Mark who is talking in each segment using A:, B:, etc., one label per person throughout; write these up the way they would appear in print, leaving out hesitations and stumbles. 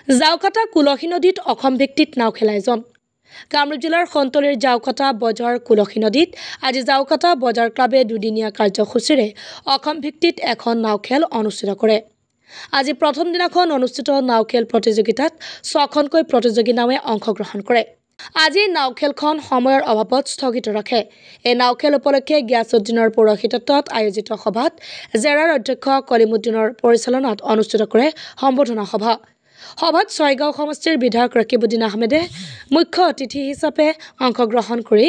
A: জাউকাটা কুলসী নদীত অসম ভিত্তিত নাও খেলা আয়োজন। কামৰূপ জিলাৰ সন্তলীৰ জাউকাটা বজাৰ কুলসী নদীত আজি জাউকাটা বজাৰ ক্লাবে দুদিনীয়া কাৰ্যসূচীৰে অসম ভিত্তিত এখন নাও খেল অনুষ্ঠিত কৰে। আজি প্ৰথম দিনাখন অনুষ্ঠিত নাও খেল প্ৰতিযোগিতাত 6খনকৈ প্ৰতিযোগী নাৱে অংশগ্ৰহণ কৰে। আজি নাও খেলখন সময়ৰ অভাৱত স্থগিত ৰাখে। এই নাও খেল উপলক্ষে গিয়াছুদ্দিনৰ পৌৰহিত্যত আয়োজিত সভাত জেৰাৰ অধ্যক্ষ কলিমুদ্দিনৰ পৰিচালনাত অনুষ্ঠিত কৰে সম্বোধনা সভা। সভাত ছয়গাঁও সমষ্টিৰ বিধায়ক ৰকিবউদ্দিন আহমেদে মুখ্য অতিথি হিচাপে অংশগ্ৰহণ কৰি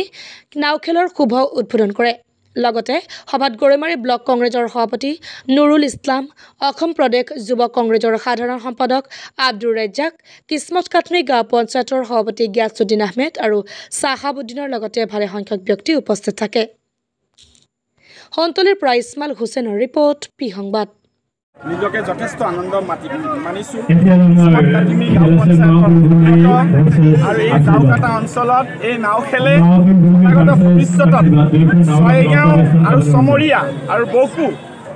A: নাও খেলৰ শুভ উদ্বোধন কৰে। লগতে সভাত গৰৈমাৰী ব্লক কংগ্ৰেছৰ সভাপতি নুৰুল ইছলাম, অসম প্ৰদেশ যুৱ কংগ্ৰেছৰ সাধাৰণ সম্পাদক আব্দুৰ ৰাজ্জাক, কিসমত কাটনি গাঁও পঞ্চায়তৰ সভাপতি গিয়াছুদ্দিন আহমেদ আৰু চাহাবুদ্দিনৰ লগতে ভালেসংখ্যক ব্যক্তি উপস্থিত থাকে। সন্তলীৰ পৰা ইছমাইল হুছেইনৰ ৰিপৰ্ট, পি সংবাদ।
B: নিজকে যথেষ্ট আনন্দ মানিছোঁ আৰু এই জাউকাটা অঞ্চলত এই নাও খেলে অনাগত ভৱিষ্যতত ছয়গাঁও আৰু চমৰীয়া আৰু বকো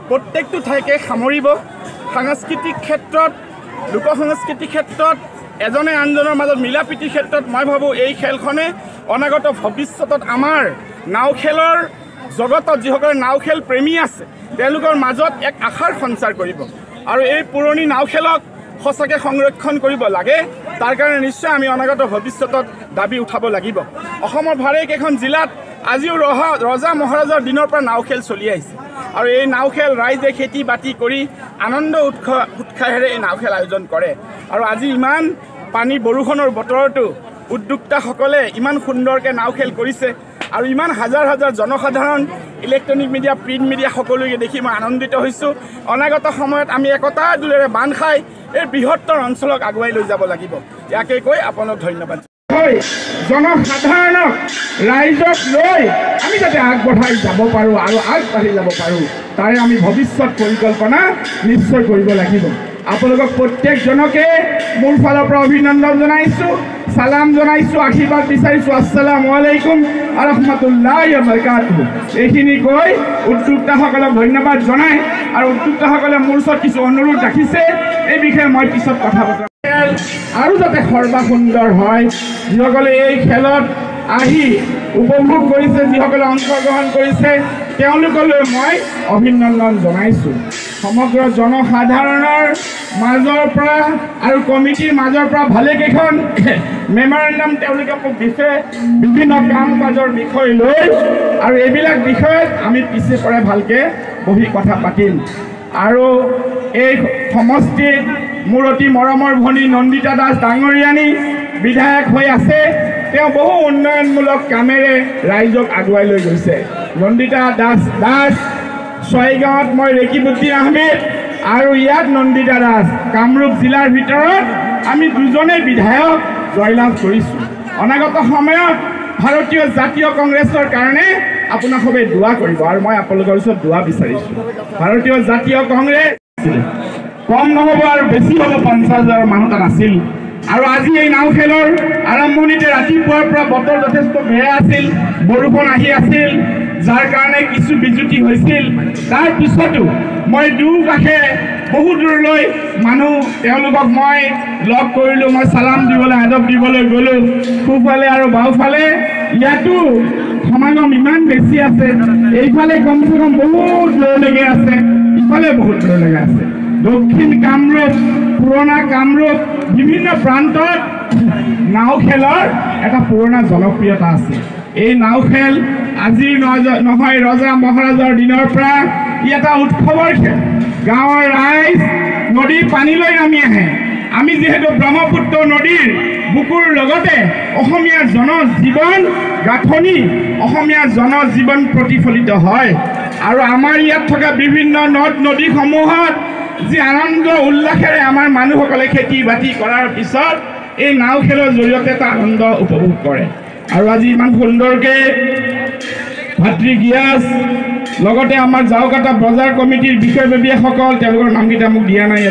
B: প্ৰত্যেকটো ঠাইকে সামৰিব। সাংস্কৃতিক ক্ষেত্ৰত, লোক সংস্কৃতিৰ ক্ষেত্ৰত, এজনে আনজনৰ মাজত মিলা প্ৰীতিৰ ক্ষেত্ৰত মই ভাবোঁ এই খেলখনে অনাগত ভৱিষ্যতত আমাৰ নাও খেলৰ জগতত যিসকলে নাও খেল প্ৰেমী আছে তেওঁলোকৰ মাজত এক আশাৰ সঞ্চাৰ কৰিব আৰু এই পুৰণি নাও খেলক সঁচাকৈ সংৰক্ষণ কৰিব লাগে। তাৰ কাৰণে নিশ্চয় আমি অনাগত ভৱিষ্যতত দাবী উঠাব লাগিব। অসমৰ ভালেকেইখন জিলাত আজিও ৰজা মহাৰাজাৰ দিনৰ পৰা নাও খেল চলি আহিছে আৰু এই নাও খেল ৰাইজে খেতি বাতি কৰি আনন্দ উৎসাহেৰে এই নাও খেল আয়োজন কৰে। আৰু আজি ইমান পানী বৰষুণৰ বতৰতো উদ্যোক্তাসকলে ইমান সুন্দৰকৈ নাও খেল কৰিছে আৰু ইমান হাজাৰ হাজাৰ জনসাধাৰণ, ইলেক্ট্ৰনিক মিডিয়া, প্ৰিণ্ট মিডিয়া সকলোকে দেখি মই আনন্দিত হৈছোঁ। অনাগত সময়ত আমি একতা দোলেৰে বান্ধ খাই এই বৃহত্তৰ অঞ্চলক আগুৱাই লৈ যাব লাগিব। ইয়াকে কৈ আপোনাক ধন্যবাদ। জনসাধাৰণক, ৰাইজক লৈ আমি যাতে আগবঢ়াই যাব পাৰোঁ আৰু আগবাঢ়ি যাব পাৰোঁ তাৰে আমি ভৱিষ্যত পৰিকল্পনা নিশ্চয় কৰিব লাগিব। আপোনালোকক প্ৰত্যেকজনকে মোৰ ফালৰ পৰা অভিনন্দন জনাইছোঁ, সালাম জনাইছোঁ, আশীৰ্বাদ বিচাৰিছোঁ। আসসালামু আলাইকুম আৰহামাতুল্লাহি বাৰাকাতুহু। এইখিনি কৈ উদ্যোক্তাসকলক ধন্যবাদ জনাই আৰু উদ্যোক্তাসকলে মোৰ ওচৰত কিছু অনুৰোধ ৰাখিছে, এই বিষয়ে মই পিছত কথা পাতিম। আৰু যাতে সৰ্বা সুন্দৰ হয়, যিসকলে এই খেলত আহি উপভোগ কৰিছে, যিসকলে অংশগ্ৰহণ কৰিছে তেওঁলোকলৈ মই অভিনন্দন জনাইছোঁ। সমগ্ৰ জনসাধাৰণৰ মাজৰ পৰা আৰু কমিটিৰ মাজৰ পৰা ভালেকেইখন মেমৰেণ্ডাম তেওঁলোকে মোক দিছে বিভিন্ন কাম কাজৰ বিষয় লৈ, আৰু এইবিলাক বিষয়ত আমি পিছে পৰে ভালকৈ বহি কথা পাতিম। আৰু এই সমষ্টিত মোৰ অতি মৰমৰ ভনী নন্দিতা দাস ডাঙৰীয়ানী বিধায়ক হৈ আছে। তেওঁ বহু উন্নয়নমূলক কামেৰে ৰাইজক আগুৱাই লৈ গৈছে। নন্দিতা দাস ছয়গাঁৱত মই ৰকিবউদ্দিন আহমেদ আৰু ইয়াত নন্দিতা দাস, কামৰূপ জিলাৰ ভিতৰত আমি দুজনেই বিধায়ক জয়লাভ কৰিছোঁ। অনাগত সময়ত ভাৰতীয় জাতীয় কংগ্ৰেছৰ কাৰণে আপোনাক সবে দোৱা কৰিব আৰু মই আপোনালোকৰ ওচৰত দোৱা বিচাৰিছোঁ। ভাৰতীয় জাতীয় কংগ্ৰেছ কম নহ'ব আৰু বেছি হ'ব, 50,000 মানুহ তাত আছিল। আৰু আজি এই নাও খেলৰ আৰম্ভণিতে ৰাতিপুৱাৰ পৰা বতৰ যথেষ্ট বেয়া আছিল, বৰষুণ আহি আছিল, যাৰ কাৰণে কিছু বিজুতি হৈছিল। তাৰপিছতো মই দুয়োকাষে বহু দূৰলৈ মানুহ তেওঁলোকক মই লগ কৰিলোঁ, মই চালাম দিবলৈ, আদব দিবলৈ গ'লোঁ। সোঁফালে আৰু বাওঁফালে ইয়াতো সমাগম ইমান বেছি আছে, এইফালে কমচে কম বহুত দূৰলৈকে আছে, ইফালে বহুত দূৰলৈকে আছে। দক্ষিণ কামৰূপ, পুৰণা কামৰূপ, বিভিন্ন প্ৰান্তত নাও খেলৰ এটা পুৰণা জনপ্ৰিয়তা আছে। এই নাও খেল আজিৰ নহয়, ৰজা মহাৰাজাৰ দিনৰ পৰা ই এটা উৎসৱৰ খেল। গাঁৱৰ ৰাইজ নদীৰ পানীলৈ নামি আহে। আমি যিহেতু ব্ৰহ্মপুত্ৰ নদীৰ বুকুৰ লগতে অসমীয়া জনজীৱন গাঁথনি, অসমীয়া জনজীৱন প্ৰতিফলিত হয় আৰু আমাৰ ইয়াত থকা বিভিন্ন নদ নদীসমূহত যি আনন্দ উল্লাসেৰে আমাৰ মানুহসকলে খেতি বাতি কৰাৰ পিছত এই নাও খেলৰ জৰিয়তে এটা আনন্দ উপভোগ কৰে। আৰু আজি ইমান সুন্দৰকৈ ভাতৃ গিয়াছ, লগতে আমাৰ জাউকাটা বজাৰ কমিটিৰ বিষয়ববীয়াসকল, তেওঁলোকৰ নামকেইটা মোক দিয়া নাই।